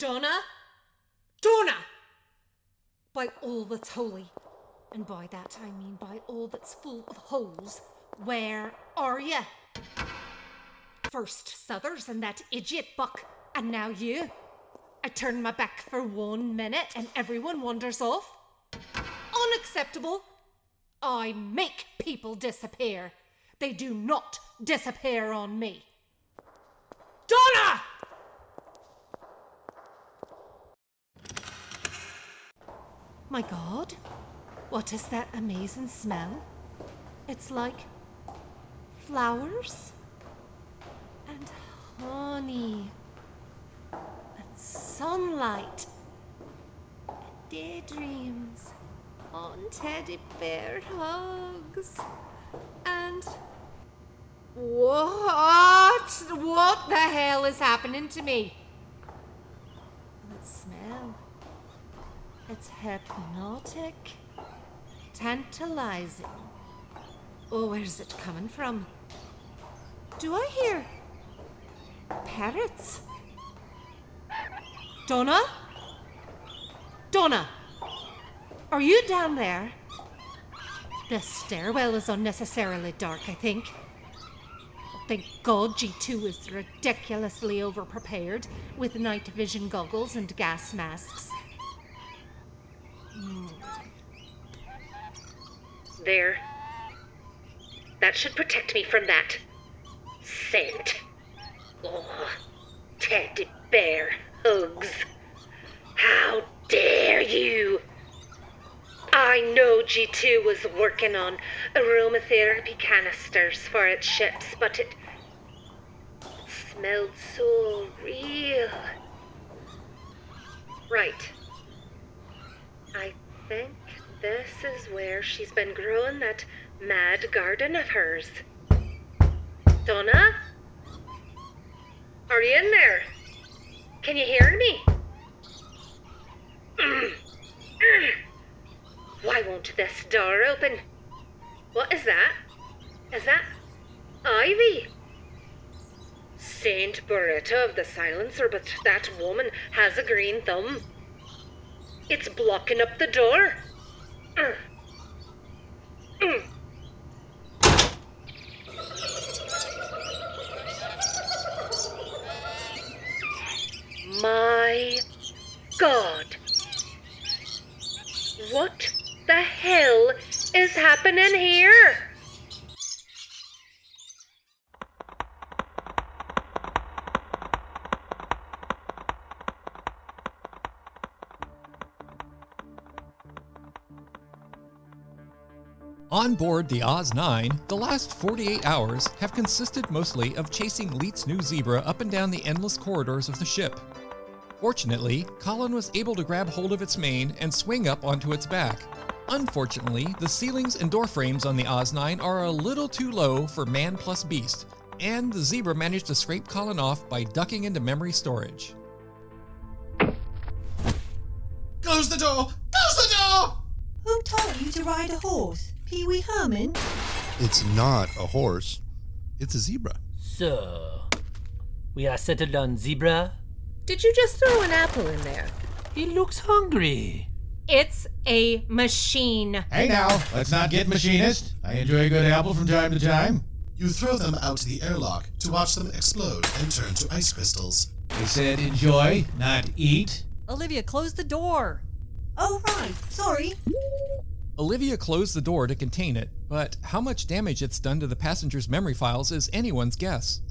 Donna? Donna! By all that's holy, and by that I mean by all that's full of holes, where are ye? First Southers and that idiot Buck, and now you. I turn my back for 1 minute and everyone wanders off. Unacceptable. I make people disappear. They do not disappear on me. Donna! My God, what is that amazing smell? It's like flowers and honey and sunlight and daydreams on teddy bear hugs and what the hell is happening to me? That smell. It's hypnotic, tantalizing. Oh, where's it coming from? Do I hear parrots? Donna? Donna! Are you down there? The stairwell is unnecessarily dark, I think. Thank God G2 is ridiculously overprepared with night vision goggles and gas masks. There. That should protect me from that scent. Oh, teddy bear hugs. How dare you! I know G2 was working on aromatherapy canisters for its ships, but it smelled so real. Right. I think this is where she's been growing that mad garden of hers. Donna? Are you in there? Can you hear me? Why won't this door open? What is that? Is that ivy? Saint Beretta of the silencer, but that woman has a green thumb. It's blocking up the door. My God. What the hell is happening here? On board the Oz-9, the last 48 hours have consisted mostly of chasing Leet's new zebra up and down the endless corridors of the ship. Fortunately, Colin was able to grab hold of its mane and swing up onto its back. Unfortunately, the ceilings and door frames on the Oz-9 are a little too low for man plus beast, and the zebra managed to scrape Colin off by ducking into memory storage. Close the door! Close the door! Who told you to ride a horse? Pee-wee Herman? It's not a horse. It's a zebra. So, we are settled on zebra? Did you just throw an apple in there? He looks hungry. It's a machine. Hey now, let's not get machinist. I enjoy a good apple from time to time. You throw them out the airlock to watch them explode and turn to ice crystals. I said enjoy, not eat. Olivia, close the door. Oh, right. Sorry. Olivia closed the door to contain it, but how much damage it's done to the passengers' memory files is anyone's guess.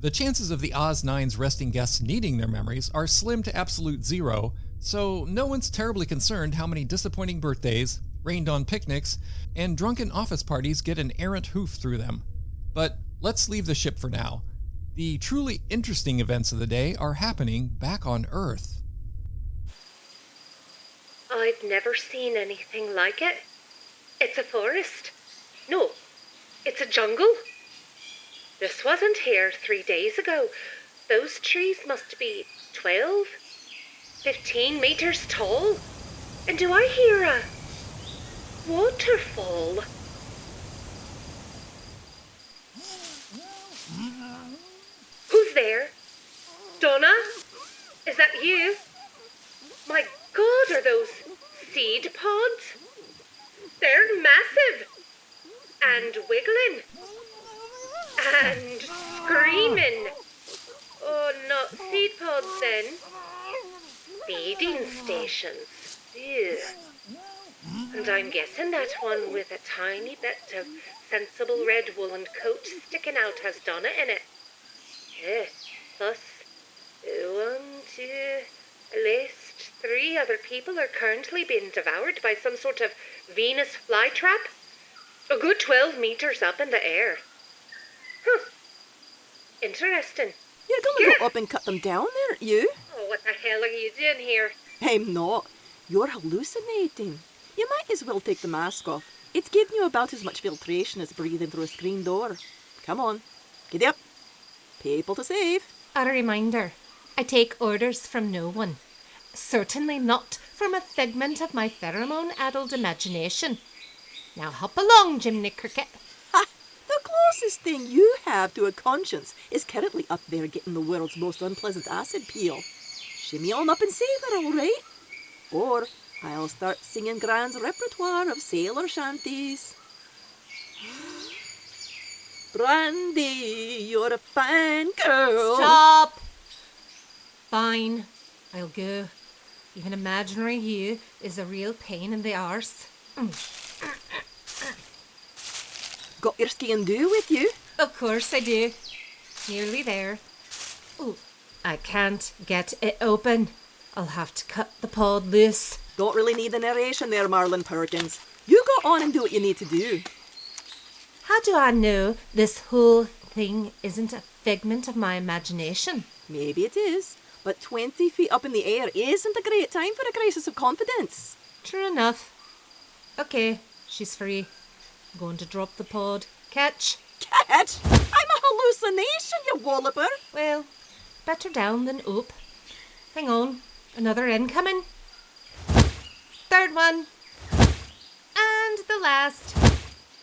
The chances of the Oz-9's resting guests needing their memories are slim to absolute zero, so no one's terribly concerned how many disappointing birthdays, rained-on picnics, and drunken office parties get an errant hoof through them. But let's leave the ship for now. The truly interesting events of the day are happening back on Earth. I've never seen anything like it. It's a forest. No, it's a jungle. This wasn't here 3 days ago. Those trees must be 12, 15 meters tall. And do I hear a waterfall? Who's there? Donna? Is that you? My God, are those seed pods? They're massive. And wiggling. And screaming. Oh, not seed pods then. Feeding stations. Ew. And I'm guessing that one with a tiny bit of sensible red woolen coat sticking out has Donna in it. Plus, 1, 2, at least 3 other people are currently being devoured by some sort of Venus flytrap. A good 12 meters up in the air. Interesting. You're going to go up and cut them down, aren't you? Oh, what the hell are you doing here? I'm not. You're hallucinating. You might as well take the mask off. It's giving you about as much filtration as breathing through a screen door. Come on, get up. People to save. A reminder, I take orders from no one. Certainly not from a figment of my pheromone-addled imagination. Now hop along, Jiminy Cricket. Ha! The closest thing you have to a conscience is currently up there getting the world's most unpleasant acid peel. Shimmy on up and save her, all right? Or I'll start singing Grand's repertoire of sailor shanties. Brandy, you're a fine girl. Stop! Fine, I'll go. Even imaginary you is a real pain in the arse. Got your ski-and do with you? Of course I do. Nearly there. Ooh, I can't get it open. I'll have to cut the pod loose. Don't really need the narration there, Marlon Perkins. You go on and do what you need to do. How do I know this whole thing isn't a figment of my imagination? Maybe it is, but 20 feet up in the air isn't a great time for a crisis of confidence. True enough. Okay, she's free. I'm going to drop the pod. Catch. Catch? I'm a hallucination, you walloper. Well, better down than up. Hang on, another incoming. Third one. And the last.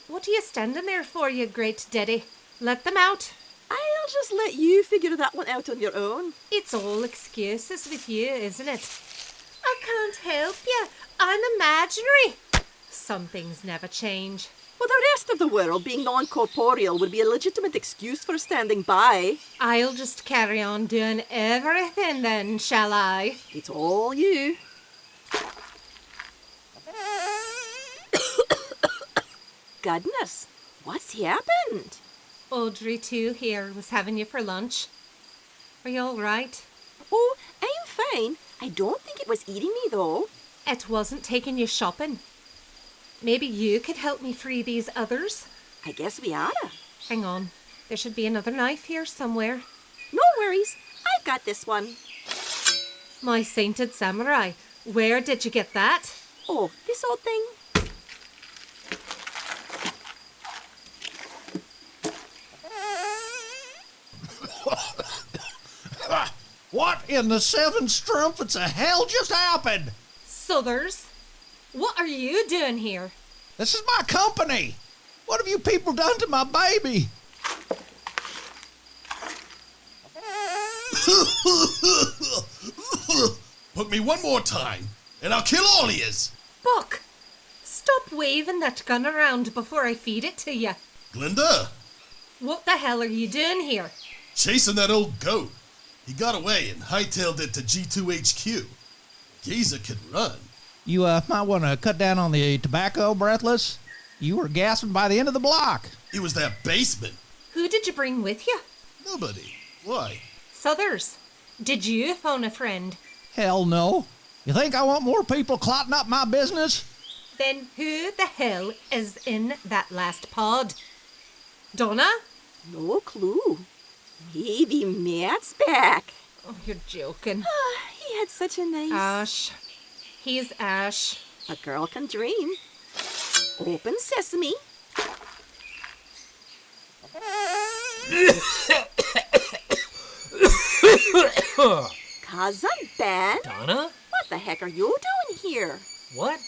What are you standing there for, you great daddy? Let them out. I'll just let you figure that one out on your own. It's all excuses with you, isn't it? I can't help you. I'm imaginary. Some things never change. For the rest of the world, being non-corporeal would be a legitimate excuse for standing by. I'll just carry on doing everything then, shall I? It's all you. Goodness, what's happened? Audrey too here was having you for lunch. Are you all right? Oh, I'm fine. I don't think it was eating me, though. It wasn't taking you shopping. Maybe you could help me free these others? I guess we oughta. Hang on. There should be another knife here somewhere. No worries. I've got this one. My sainted samurai. Where did you get that? Oh, this old thing. What in the 7 strumpets of hell just happened? Southers, what are you doing here? This is my company. What have you people done to my baby? Put me one more time, and I'll kill all of yous. Buck, stop waving that gun around before I feed it to you. Glenda, What the hell are you doing here? chasing that old goat. He got away and hightailed it to G2HQ. Giza can run. You might want to cut down on the tobacco, Breathless. You were gasping by the end of the block. It was that basement. Who did you bring with you? Nobody. Why? Southers, did you phone a friend? Hell no. You think I want more people clotting up my business? Then who the hell is in that last pod? Donna? No clue. Maybe Matt's back. Oh, you're joking. He had such a nice... Ash. He's Ash. A girl can dream. Open sesame. Cousin Ben? Donna? What the heck are you doing here? What?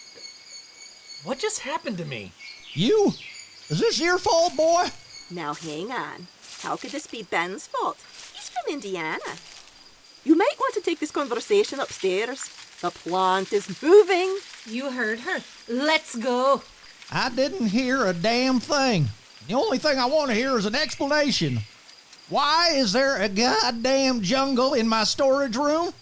What just happened to me? You? Is this your fault, boy? Now hang on. How could this be Ben's fault? He's from Indiana. You might want to take this conversation upstairs. The plant is moving. You heard her. Let's go. I didn't hear a damn thing. The only thing I want to hear is an explanation. Why is there a goddamn jungle in my storage room?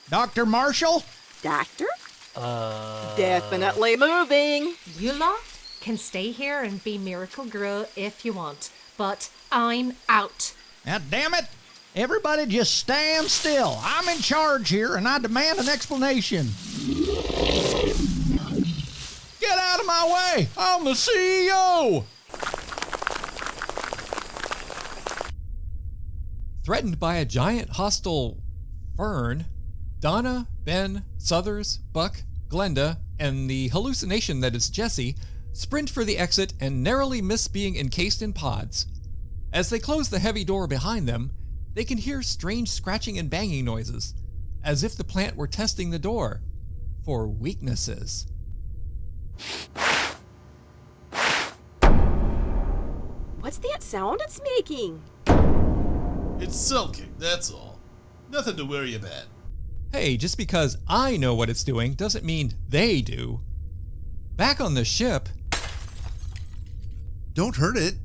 Dr. Marshall? Doctor? Definitely moving. You lot can stay here and be Miracle Girl if you want, but I'm out. Now, damn it. Everybody just stand still. I'm in charge here, and I demand an explanation. Get out of my way. I'm the CEO. Threatened by a giant hostile fern, Donna, Ben, Southers, Buck, Glenda, and the hallucination that is Jessie sprint for the exit and narrowly miss being encased in pods. As they close the heavy door behind them, they can hear strange scratching and banging noises, as if the plant were testing the door for weaknesses. What's that sound it's making? It's sulking, that's all. Nothing to worry about. Hey, just because I know what it's doing doesn't mean they do. Back on the ship, Don't hurt it.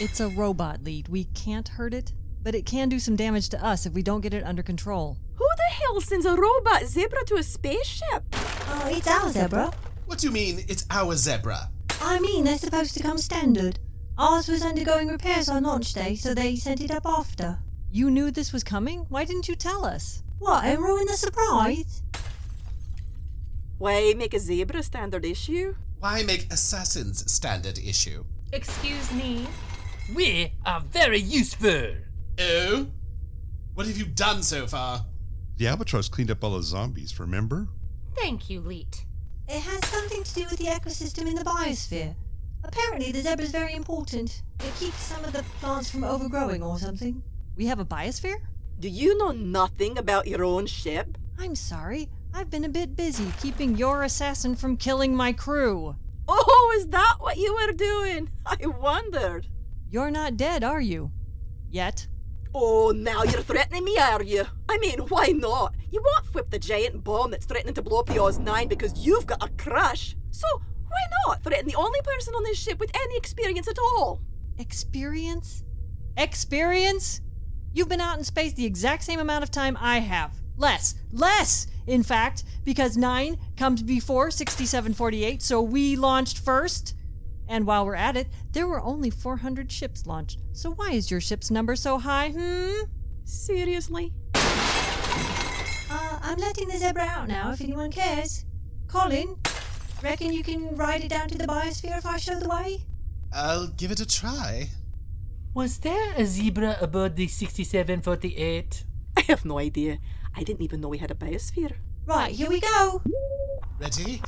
It's a robot, Leet. We can't hurt it, but it can do some damage to us if we don't get it under control. Who the hell sends a robot zebra to a spaceship? Oh, it's our zebra. What do you mean, it's our zebra? I mean, they're supposed to come standard. Ours was undergoing repairs on launch day, so they sent it up after. You knew this was coming? Why didn't you tell us? What, and ruin the surprise? Why make a zebra standard issue? Why make assassins standard issue? Excuse me. We are very useful. Oh? What have you done so far? The Albatros cleaned up all the zombies, remember? Thank you, Leet. It has something to do with the ecosystem in the biosphere. Apparently, the zebra's very important. It keeps some of the plants from overgrowing or something. We have a biosphere? Do you know nothing about your own ship? I'm sorry. I've been a bit busy keeping your assassin from killing my crew. Oh, is that what you were doing? I wondered. You're not dead, are you? Yet? Oh, now you're threatening me, are you? I mean, why not? You won't flip the giant bomb that's threatening to blow up the Oz-9 because you've got a crush. So, why not threaten the only person on this ship with any experience at all? Experience? Experience? You've been out in space the exact same amount of time I have. Less, in fact, because 9 comes before 6748, so we launched first. And while we're at it, there were only 400 ships launched. So why is your ship's number so high, Seriously? I'm letting the zebra out now if anyone cares. Colin, reckon you can ride it down to the biosphere if I show the way? I'll give it a try. Was there a zebra aboard the 6748? I have no idea. I didn't even know we had a biosphere. Right, here we go. Ready?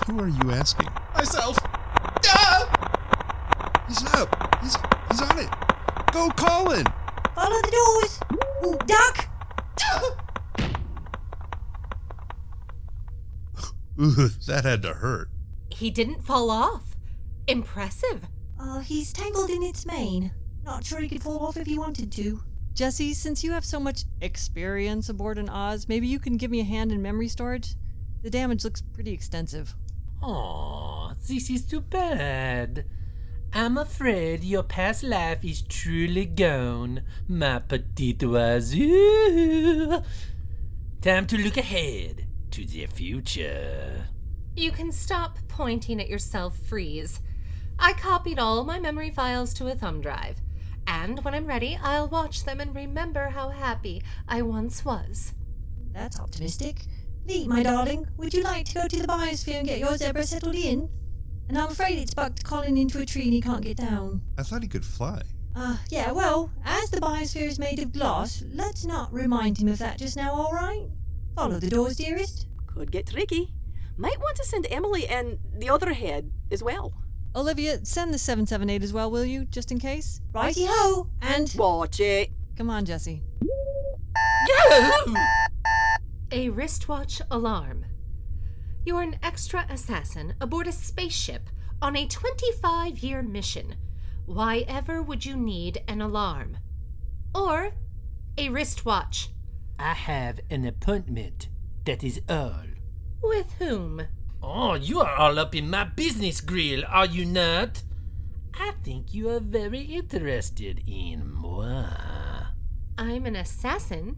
Who are you asking? Myself. Ah! He's up. He's on it. Go, Colin! Follow the doors. Ooh, duck. Ooh, that had to hurt. He didn't fall off. Impressive. He's tangled in its mane. Not sure he could fall off if he wanted to. Jessie, since you have so much experience aboard an Oz, maybe you can give me a hand in memory storage? The damage looks pretty extensive. Aw, this is too bad. I'm afraid your past life is truly gone, ma petite oiseau. Time to look ahead to the future. You can stop pointing at yourself, Frise. I copied all my memory files to a thumb drive, and when I'm ready, I'll watch them and remember how happy I once was. That's optimistic. Leet, my darling, would you like to go to the biosphere and get your zebra settled in? And I'm afraid it's bucked Colin into a tree and he can't get down. I thought he could fly. Yeah, well, as the biosphere is made of glass, let's not remind him of that just now, all right? Follow the doors, dearest. Could get tricky. Might want to send Emily and the other head as well. Olivia, send the 778 as well, will you, just in case? Righty-ho, and... Watch it. Come on, Jessie. A wristwatch alarm. You're an extra assassin aboard a spaceship on a 25-year mission. Why ever would you need an alarm? Or A wristwatch. I have an appointment, that is all. With whom? Oh, you are all up in my business, Grill, are you not? I think you are very interested in moi. I'm an assassin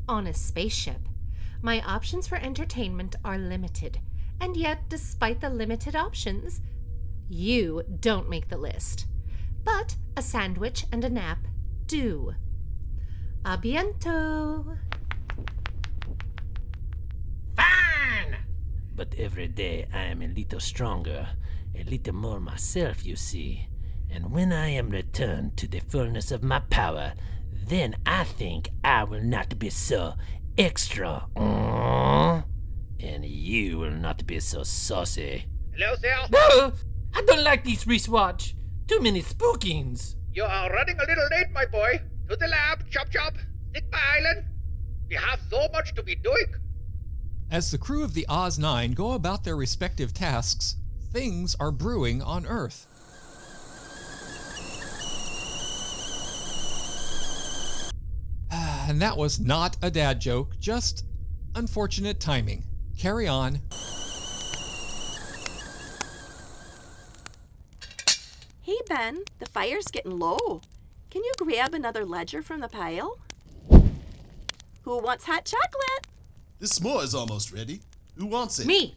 on a spaceship. My options for entertainment are limited. And yet, despite the limited options, you don't make the list. But a sandwich and a nap do. A biento. Fine! But every day I am a little stronger, a little more myself, you see. And when I am returned to the fullness of my power, then I think I will not be so extra. And you will not be so saucy. Hello, sir. No! I don't like this wristwatch. Too many spookings. You are running a little late, my boy. To the lab, chop chop. Sigma Island. We have so much to be doing. As the crew of the Oz-9 go about their respective tasks, things are brewing on Earth. And that was not a dad joke, just unfortunate timing. Carry on. Hey, Ben, the fire's getting low. Can you grab another ledger from the pile? Who wants hot chocolate? This s'more is almost ready. Who wants it? Me.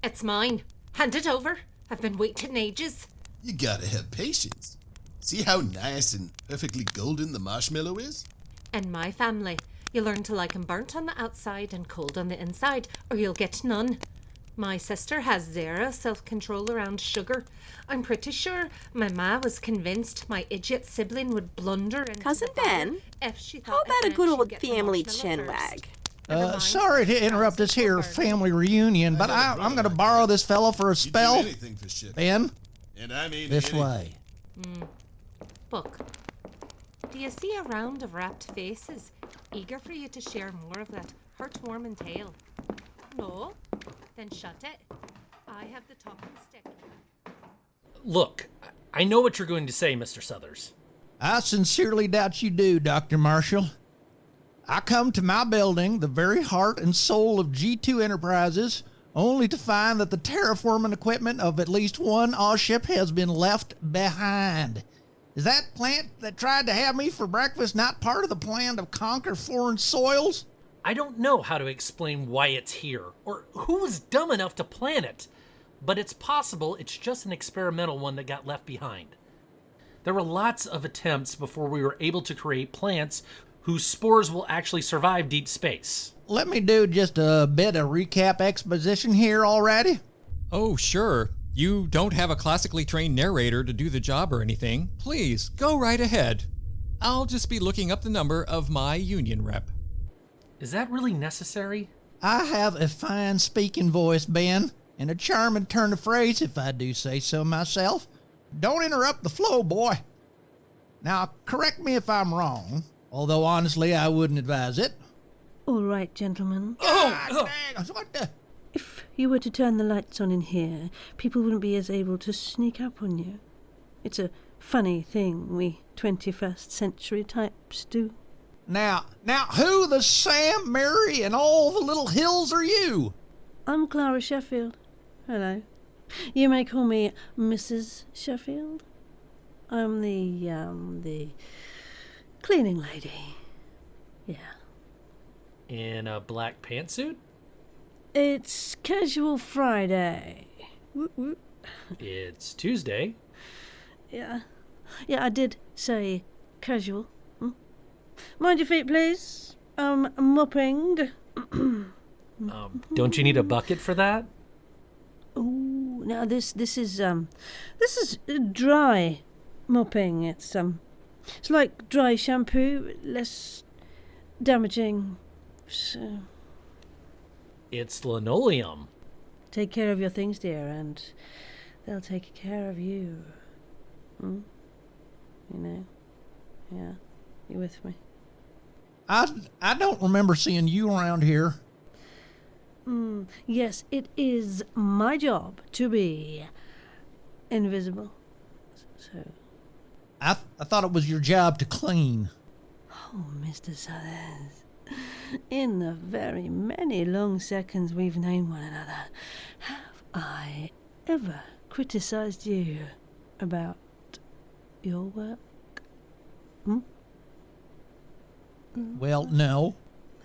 It's mine. Hand it over. I've been waiting ages. You gotta have patience. See how nice and perfectly golden the marshmallow is? And my family. You learn to like 'em burnt on the outside and cold on the inside, or you'll get none. My sister has zero self-control around sugar. I'm pretty sure my ma was convinced my idiot sibling would blunder into Cousin the fire Ben, if she how thought about it a meant good she'd old get the family marshmallow chinwag? first. Never mind. Sorry to interrupt this here family reunion, but I'm going to borrow this fella for a You spell. do anything for shit. Ben, And I mean this anything. way. Book. Do you see a round of rapt faces, eager for you to share more of that heartwarming tale? No? Then shut it. I have the talking stick. Look, I know what you're going to say, Mr. Southers. I sincerely doubt you do, Dr. Marshall. I come to my building, the very heart and soul of G2 Enterprises, only to find that the terraforming equipment of at least one Oz ship has been left behind. Is that plant that tried to have me for breakfast not part of the plan to conquer foreign soils? I don't know how to explain why it's here, or who was dumb enough to plan it, but it's possible it's just an experimental one that got left behind. There were lots of attempts before we were able to create plants whose spores will actually survive deep space. Let me do just a bit of recap exposition here already. Oh, sure. You don't have a classically trained narrator to do the job or anything. Please, go right ahead. I'll just be looking up the number of my union rep. Is that really necessary? I have a fine speaking voice, Ben, and a charming turn of phrase, if I do say so myself. Don't interrupt the flow, boy. Now, correct me if I'm wrong, although honestly I wouldn't advise it. All right, gentlemen. God dang, what the... If you were to turn the lights on in here, people wouldn't be as able to sneak up on you. It's a funny thing we 21st century types do. Now, who the Sam, Mary, and all the little hills are you? I'm Clara Sheffield. Hello. You may call me Mrs. Sheffield. I'm the cleaning lady. Yeah. In a black pantsuit? It's Casual Friday. Woot woot. It's Tuesday. Yeah, I did say casual. Mind your feet, please. Mopping. Don't you need a bucket for that? Ooh, now this is dry mopping. It's like dry shampoo, less damaging. So It's linoleum. take care of your things, dear, and they'll take care of you. You know? Yeah, you with me? I don't remember seeing you around here. Yes, it is my job to be invisible. So, I thought it was your job to clean. Oh, Mr. Suthers, in the very many long seconds we've known one another, have I ever criticised you about your work? Well, no.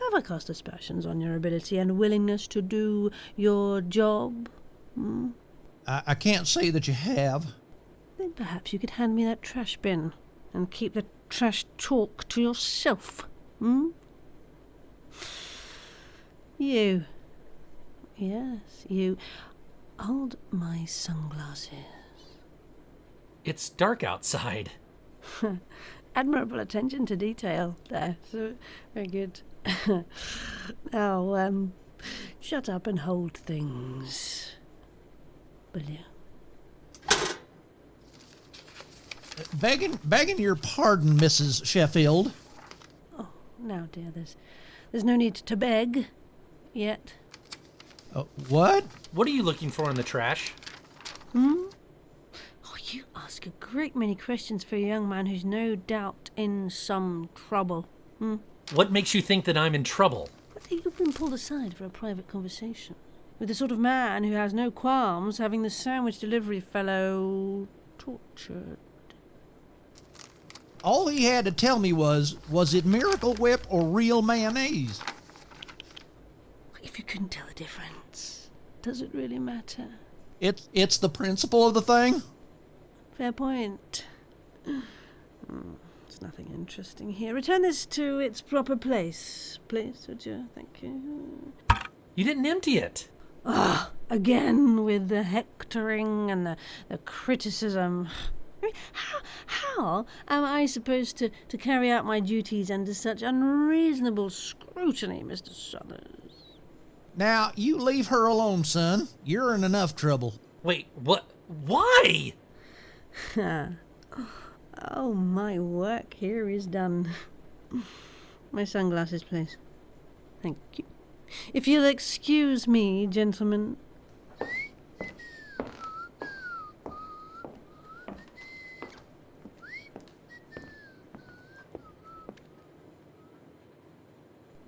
Have I cast aspersions on your ability and willingness to do your job? I can't say that you have. Then perhaps you could hand me that trash bin and keep the trash talk to yourself. You. Yes, you. Hold my sunglasses. It's dark outside. Admirable attention to detail there. So, very good. Now, shut up and hold things. Will you? Begging your pardon, Mrs. Sheffield. Oh, now, dear, there's no need to beg yet. What? What are you looking for in the trash? Oh, you ask a great many questions for a young man who's no doubt in some trouble. What makes you think that I'm in trouble? You've been pulled aside for a private conversation with the sort of man who has no qualms having the sandwich delivery fellow tortured. All he had to tell me was it Miracle Whip or real mayonnaise? If you couldn't tell the difference, does it really matter? It's the principle of the thing? Fair point. There's nothing interesting here. Return this to its proper place, please, would you? Thank you. You didn't empty it. Again with the hectoring and the criticism. How am I supposed to carry out my duties under such unreasonable scrutiny, Mr. Suthers? Now, you leave her alone, son. You're in enough trouble. Wait, what? Why? Oh, my work here is done. My sunglasses, please. Thank you. If you'll excuse me, gentlemen.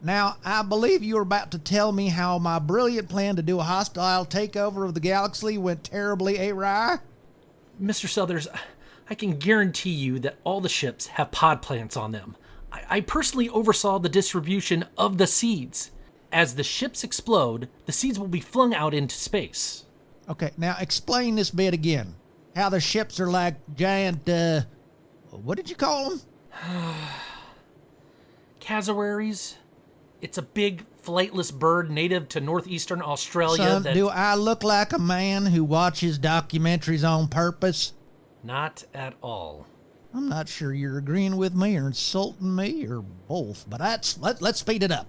Now, I believe you were about to tell me how my brilliant plan to do a hostile takeover of the galaxy went terribly awry? Mr. Suthers, I can guarantee you that all the ships have pod plants on them. I personally oversaw the distribution of the seeds. As the ships explode, the seeds will be flung out into space. Okay, now explain this bit again. How the ships are like giant, what did you call them? Cassowaries. It's a big, flightless bird native to northeastern Australia. Son, do I look like a man who watches documentaries on purpose? Not at all. I'm not sure you're agreeing with me or insulting me or both, but let's speed it up.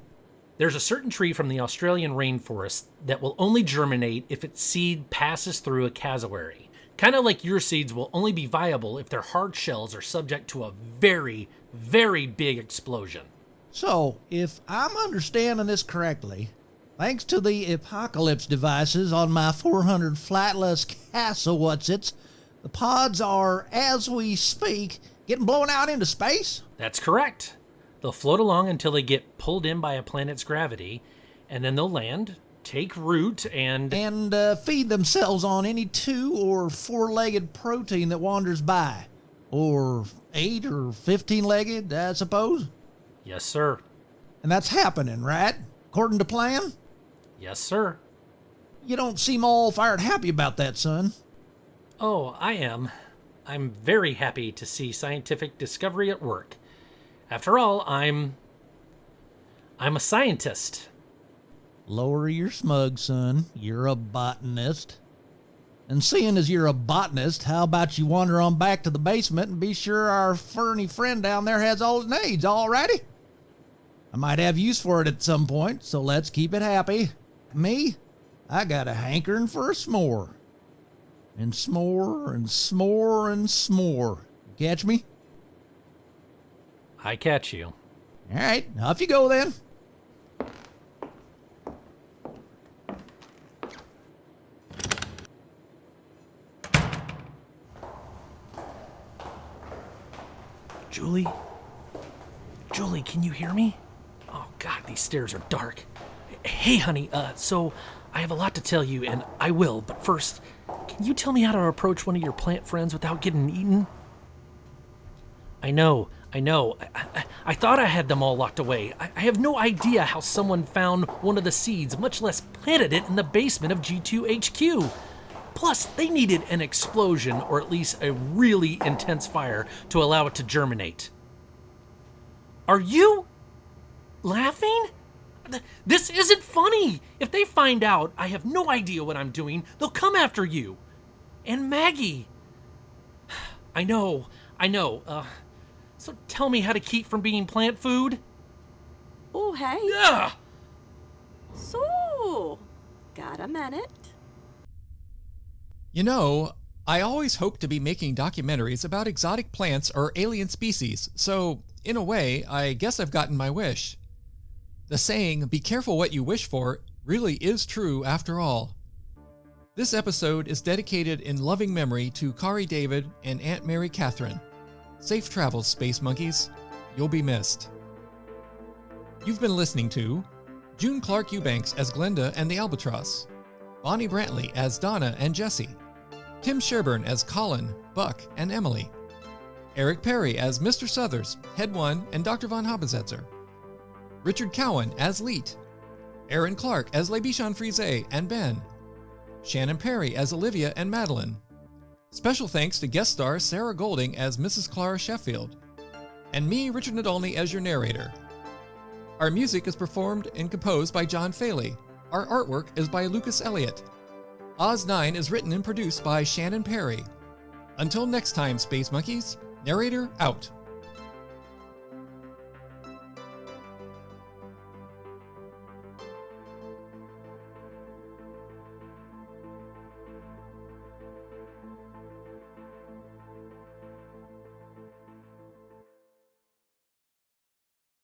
There's a certain tree from the Australian rainforest that will only germinate if its seed passes through a cassowary. Kind of like your seeds will only be viable if their hard shells are subject to a very, very big explosion. So, if I'm understanding this correctly, thanks to the apocalypse devices on my 400 flightless Castle-Whatsits, the pods are, as we speak, getting blown out into space? That's correct. They'll float along until they get pulled in by a planet's gravity, and then they'll land, take root, and feed themselves on any 2- or 4-legged protein that wanders by. Or 8- or 15-legged, I suppose? Yes, sir. And that's happening, right? According to plan? Yes, sir. You don't seem all fired happy about that, son. Oh, I am. I'm very happy to see scientific discovery at work. After all, I'm a scientist. Lower your smug, son. You're a botanist. And seeing as you're a botanist, how about you wander on back to the basement and be sure our ferny friend down there has all his needs, all righty? I might have use for it at some point, so let's keep it happy. Me, I got a hankering for a s'more. And s'more and s'more and s'more. Catch me? I catch you. All right, off you go then. Julie? Julie, can you hear me? Oh, God, these stairs are dark. Hey, honey, so I have a lot to tell you, and I will, but first, can you tell me how to approach one of your plant friends without getting eaten? I know. I thought I had them all locked away. I have no idea how someone found one of the seeds, much less planted it in the basement of G2HQ. Plus, they needed an explosion, or at least a really intense fire, to allow it to germinate. Are you laughing? This isn't funny. If they find out I have no idea what I'm doing, they'll come after you. And Maggie. I know. So tell me how to keep from being plant food? Oh, hey. Yeah. So, got a minute? You know, I always hoped to be making documentaries about exotic plants or alien species, so in a way, I guess I've gotten my wish. The saying, be careful what you wish for, really is true after all. This episode is dedicated in loving memory to Kari David and Aunt Mary Kathryn. Safe travels, Space Monkeys. You'll be missed. You've been listening to June Clark Eubanks as Glenda and the Albatros, Bonnie Brantley as Donna and Jessie, Tim Sherburn as Colin, Buck, and Emily, Eric Perry as Mr. Southers, Head 1, and Dr. von Zetzer, Richard Cowen as Leet, Aaron Clark as Bichon, Frise, and Ben, Shannon Perry as Olivia and Madeline. Special thanks to guest star Sarah Golding as Mrs. Clara Sheffield, and me, Richard Nadolny, as your narrator. Our music is performed and composed by John Faley. Our artwork is by Lucas Elliott. Oz 9 is written and produced by Shannon Perry. Until next time, Space Monkeys, Narrator out.